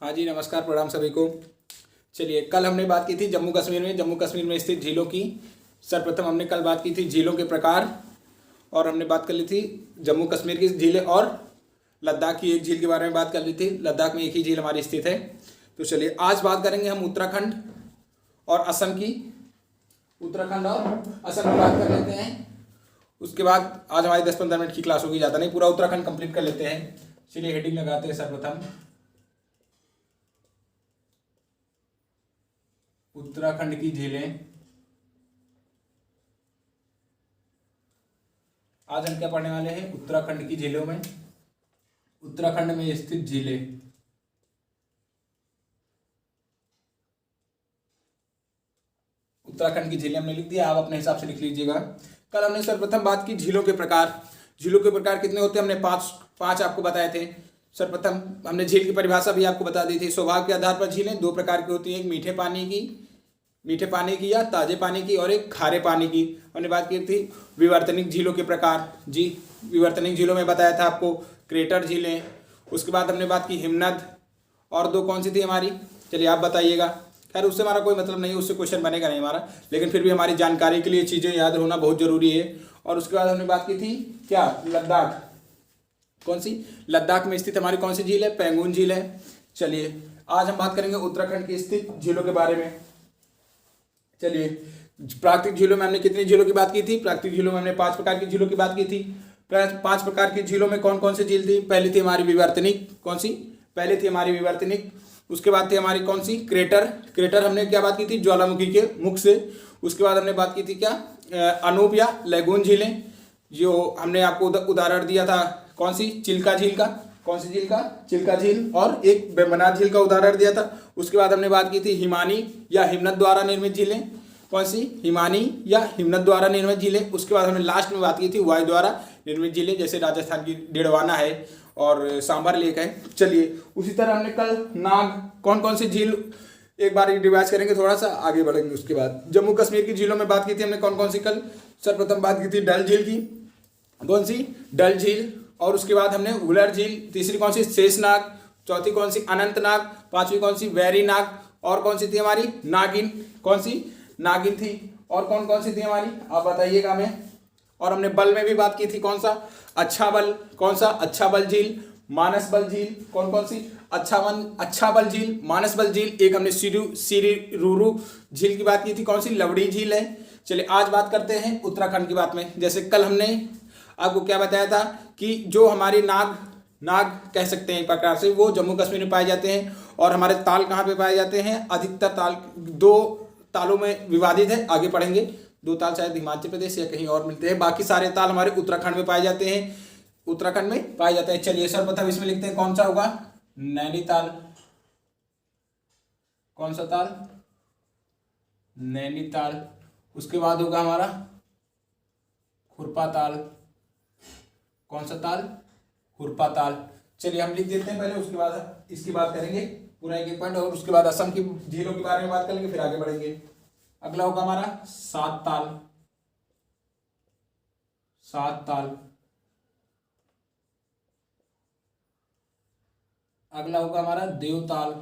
हाँ जी, नमस्कार, प्रणाम सभी को। चलिए, कल हमने बात की थी जम्मू कश्मीर में स्थित झीलों की। सर्वप्रथम हमने कल बात की थी झीलों के प्रकार, और हमने बात कर ली थी जम्मू कश्मीर की झीलें और लद्दाख की एक झील के बारे में बात कर ली थी। लद्दाख में एक ही झील हमारी स्थित है। तो चलिए, आज बात करेंगे हम उत्तराखंड और असम की। उत्तराखंड और असम की बात कर लेते हैं। उसके बाद आज हमारी 10-15 मिनट की क्लास होगी, ज़्यादा नहीं, पूरा उत्तराखंड कंप्लीट कर लेते हैं। चलिए, हेडिंग लगाते हैं सर्वप्रथम उत्तराखंड की झीलें। आज हम क्या पढ़ने वाले हैं? उत्तराखंड की झीलों में, उत्तराखंड में स्थित झीलें। उत्तराखंड की झीलें हमने लिख दिया, आप अपने हिसाब से लिख लीजिएगा। कल हमने सर्वप्रथम बात की झीलों के प्रकार। झीलों के प्रकार कितने होते हैं? हमने पांच आपको बताए थे। सर्वप्रथम हमने झील की परिभाषा भी आपको बता दी थी। स्वभाव के आधार पर झीलें दो प्रकार की होती हैं, एक मीठे पानी की या ताजे पानी की, और एक खारे पानी की। हमने बात की थी विवर्तनिक झीलों के प्रकार। जी, विवर्तनिक झीलों में बताया था आपको क्रेटर झीलें। उसके बाद हमने बात की हिमनद, और दो कौन सी थी हमारी? चलिए आप बताइएगा। खैर, उससे हमारा कोई मतलब नहीं है, उससे क्वेश्चन बनेगा नहीं हमारा, लेकिन फिर भी हमारी जानकारी के लिए चीज़ें याद होना बहुत जरूरी है। और उसके बाद हमने बात की थी क्या? लद्दाख। कौन सी? लद्दाख में स्थित हमारी कौन सी झील है? पैंगोंग झील है। चलिए, आज हम बात करेंगे उत्तराखंड की स्थित झीलों के बारे में। चलिए, प्राकृतिक झीलों में हमने कितनी झीलों की बात की थी? प्राकृतिक झीलों में हमने 5 प्रकार की झीलों की बात की थी। 5 प्रकार की झीलों में कौन कौन सी झील थी? पहली थी हमारी विवर्तनिक। कौन सी? पहले थी हमारी विवर्तनिक। उसके बाद थी हमारी कौन सी? क्रेटर हमने क्या बात की थी? ज्वालामुखी के मुख से। उसके बाद हमने बात की थी क्या? अनूप या लैगून झीलें, जो हमने आपको उदाहरण दिया था। कौन सी? चिल्का झील का। कौन सी झील का? चिल्का झील। और एक वेम्बनाड झील का उदाहरण दिया था। उसके बाद हमने बात की थी हिमानी या हिमनद द्वारा निर्मित झीलें। कौन सी? हिमानी या हिमनद द्वारा निर्मित झीलें। उसके बाद हमने लास्ट में बात की थी वायु द्वारा निर्मित झीलें, जैसे राजस्थान की डेड़वाना है और सांबर लेक है। चलिए, उसी तरह हमने कल कौन कौन सी झील, एक बार रिवाइज करेंगे, थोड़ा सा आगे बढ़ेंगे। उसके बाद जम्मू कश्मीर की झीलों में बात की थी हमने कौन कौन सी कल? सर्वप्रथम बात की थी डल झील की। कौन सी? डल झील। और उसके बाद हमने वुलर झील। तीसरी कौन सी? शेषनाग। चौथी कौन सी? अनंतनाग। पांचवी कौन सी? वैरीनाग। और कौन सी थी हमारी? नागिन। कौन सी? नागिन थी। और कौन कौन सी थी हमारी? आप बताइएगा हमें। और हमने बल में भी बात की थी, कौन सा? अच्छा बल। कौन सा? अच्छा बल झील, मानस बल झील। कौन कौन सी? अच्छा बल झील, मानस बल झील। एक हमने सिरीरूरू झील की बात की थी। कौन सी? लवड़ी झील है। चलिए, आज बात करते हैं उत्तराखंड की बात में। जैसे कल हमने आपको क्या बताया था कि जो हमारे नाग कह सकते हैं एक प्रकार से, वो जम्मू कश्मीर में पाए जाते हैं। और हमारे ताल कहाँ पे पाए जाते हैं? अधिकतर ताल 2 तालों में विभाजित है, आगे पढ़ेंगे। 2 ताल शायद हिमाचल प्रदेश या कहीं और मिलते हैं, बाकी सारे ताल हमारे उत्तराखंड में पाए जाते हैं। उत्तराखंड में पाए जाते हैं। चलिए, सर्वप्रथम इसमें लिखते हैं, कौन सा होगा? नैनीताल। कौन सा ताल? नैनीताल। उसके बाद होगा हमारा खुरपा ताल। कौन सा ताल? खुरपा ताल। चलिए, हम लिख देते हैं पहले, उसके बाद इसकी बात करेंगे पूरा एक पॉइंट, और उसके बाद असम की झीलों के बारे में बात करेंगे, फिर आगे बढ़ेंगे। अगला होगा हमारा सात ताल। अगला होगा हमारा देवताल।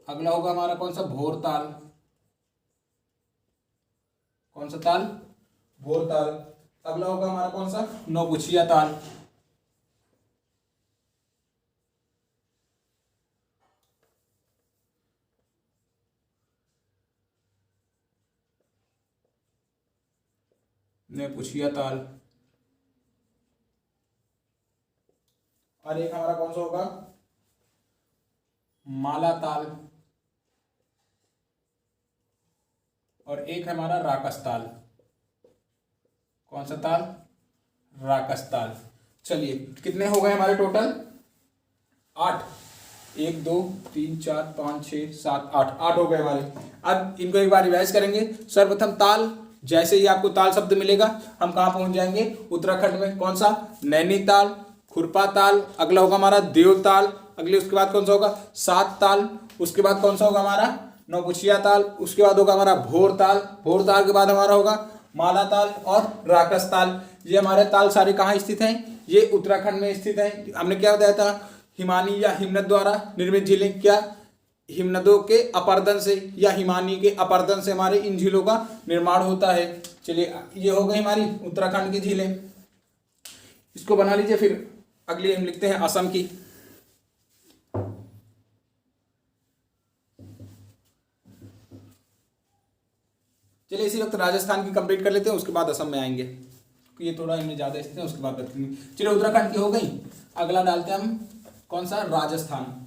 अगला होगा हमारा कौन सा? भोरताल। कौन सा ताल? भोरताल। अगला होगा हमारा कौन सा? नौकुचिया ताल। नौकुचिया ताल। और एक हमारा कौन सा होगा? माला ताल। और एक हमारा राकस ताल। कौन सा ताल? राकस ताल। चलिए, कितने हो गए हमारे टोटल? 8। 1 2 3 4 5 6 7 8 हो गए हमारे। अब इनको एक बार रिवाइज करेंगे। सर्वप्रथम ताल, जैसे ही आपको ताल शब्द मिलेगा, हम कहाँ पहुंच जाएंगे? उत्तराखंड में। कौन सा? नैनीताल, खुरपा ताल। अगला होगा हमारा देवताल। अगले उसके बाद कौन सा होगा? सात ताल। उसके बाद कौन सा होगा हमारा? नौकुचिया ताल। उसके बाद होगा हमारा भोरताल। भोरताल के बाद हमारा होगा माला ताल और राकस ताल। ये हमारे ताल सारे कहाँ स्थित हैं? ये उत्तराखंड में स्थित हैं। हमने क्या बताया था? हिमानी या हिमनद द्वारा निर्मित झीलें, क्या हिमनदों के अपर्दन से या हिमानी के अपर्दन से हमारे इन झीलों का निर्माण होता है। चलिए, ये हो गई हमारी उत्तराखंड की झीलें, इसको बना लीजिए। फिर अगली हम लिखते हैं असम की। चलिए, इसी वक्त राजस्थान की कंप्लीट कर लेते हैं, उसके बाद असम में आएंगे, ये थोड़ा इनमें ज़्यादा स्थित है, उसके बाद रखेंगे। चलिए, उत्तराखंड की हो गई, अगला डालते हैं हम कौन सा? राजस्थान।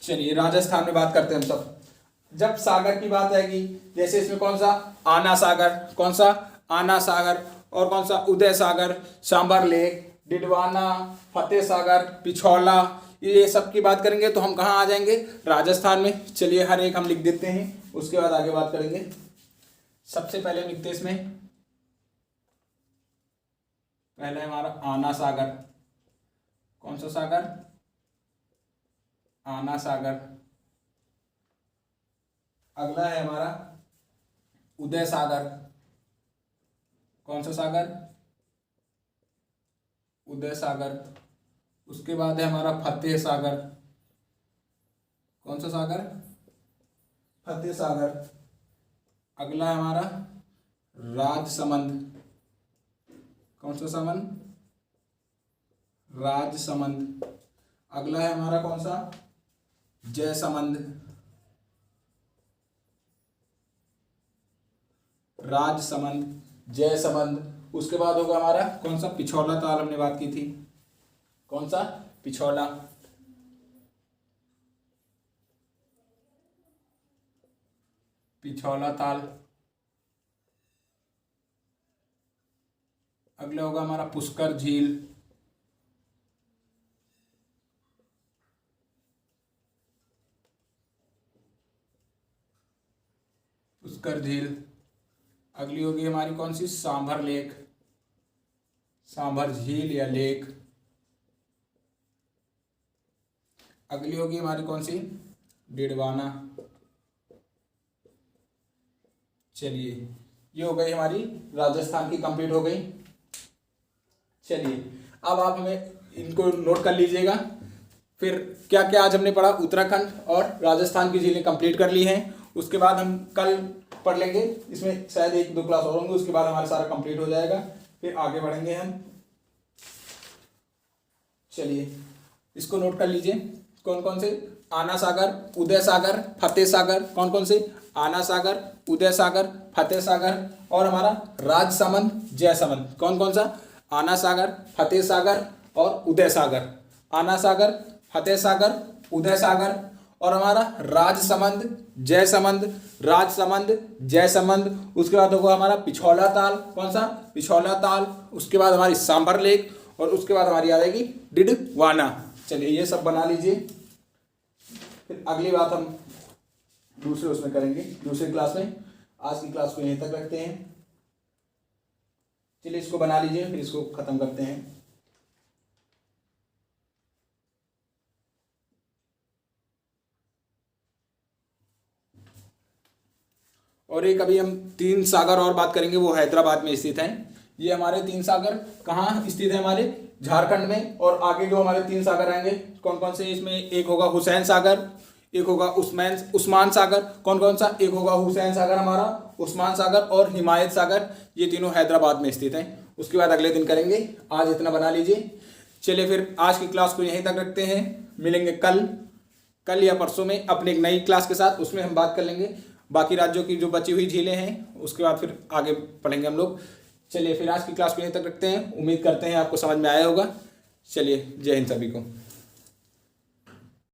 चलिए, राजस्थान में बात करते हैं हम सब। जब सागर की बात आएगी, जैसे इसमें कौन सा? आना सागर, कौन सा? आना सागर, और कौन सा? उदय सागर, सांबर लेक, डिडवाना, फतेह सागर, पिछौला, ये सब की बात करेंगे तो हम कहाँ आ जाएंगे? राजस्थान में। चलिए, हर एक हम लिख देते हैं, उसके बाद आगे बात करेंगे। सबसे पहले हम लिखते हैं इसमें, पहले हमारा आना सागर, कौन सा सागर? आना सागर। अगला है हमारा उदय सागर, कौन सा सागर? उदय सागर। उसके बाद है हमारा फतेह सागर, कौन सा सागर? फतेह सागर। अगला है हमारा राजसमंद, कौन सा समंद? राजसमंद। अगला है हमारा कौन सा? जयसमंद, राजसमंद, जयसमंद। उसके बाद होगा हमारा कौन सा? पिछौला ताल, हमने बात की थी, कौन सा? पिछौला। पिछौला ताल। अगला होगा हमारा पुष्कर झील, पुष्कर झील। अगली होगी हमारी कौन सी? सांभर लेक, सांभर झील या लेक। अगली होगी हमारी कौन सी? डिडवाना। चलिए, ये हो गई हमारी राजस्थान की कंप्लीट हो गई। चलिए, अब आप हमें इनको नोट कर लीजिएगा। फिर क्या क्या आज हमने पढ़ा? उत्तराखंड और राजस्थान की झीलें कंप्लीट कर ली हैं। उसके बाद हम कल पढ़ लेंगे, इसमें शायद 1-2 क्लास और होंगे, उसके बाद हमारा सारा कंप्लीट हो जाएगा, फिर आगे बढ़ेंगे हम। चलिए, इसको नोट कर लीजिए, कौन कौन से? आना सागर, उदय सागर, फतेह सागर, कौन कौन से? आना सागर, उदय सागर, फतेह सागर, और हमारा राजसमंद, जयसमंद। कौन कौन सा? आना सागर, फतेह सागर और उदय सागर। आना सागर, फतेह सागर, उदय सागर, और हमारा राजसमंद, जयसमंद, राजसमंद, जयसमंद। उसके बाद होगा हमारा पिछौला ताल, कौन सा? पिछौला ताल। उसके बाद हमारी सांभर लेक, और उसके बाद हमारी आ जाएगी डिडवाना। चलिए, ये सब बना लीजिए, फिर अगली बात हम दूसरे उसमें करेंगे, दूसरे क्लास में। आज की क्लास को यहीं तक रखते हैं। चलिए, इसको बना लीजिए, फिर इसको खत्म करते हैं। और एक अभी हम 3 सागर और बात करेंगे, वो हैदराबाद में स्थित हैं। ये हमारे 3 सागर कहाँ स्थित है? हमारे झारखंड में। और आगे जो हमारे 3 सागर आएंगे, कौन कौन से? इसमें एक होगा हुसैन सागर, एक होगा उस्मान सागर। कौन कौन सा? एक होगा हुसैन सागर हमारा, उस्मान सागर और हिमायत सागर। ये तीनों हैदराबाद में स्थित हैं। उसके बाद अगले दिन करेंगे। आज इतना बना लीजिए। चलिए, फिर आज की क्लास को यहीं तक रखते हैं। मिलेंगे कल या परसों में अपने एक नई क्लास के साथ। उसमें हम बात कर लेंगे बाकी राज्यों की जो बची हुई झीलें हैं, उसके बाद फिर आगे पढ़ेंगे हम लोग। चलिए, फिर आज की क्लास को यहीं तक रखते हैं। उम्मीद करते हैं आपको समझ में आया होगा। चलिए, जय हिंद सभी को।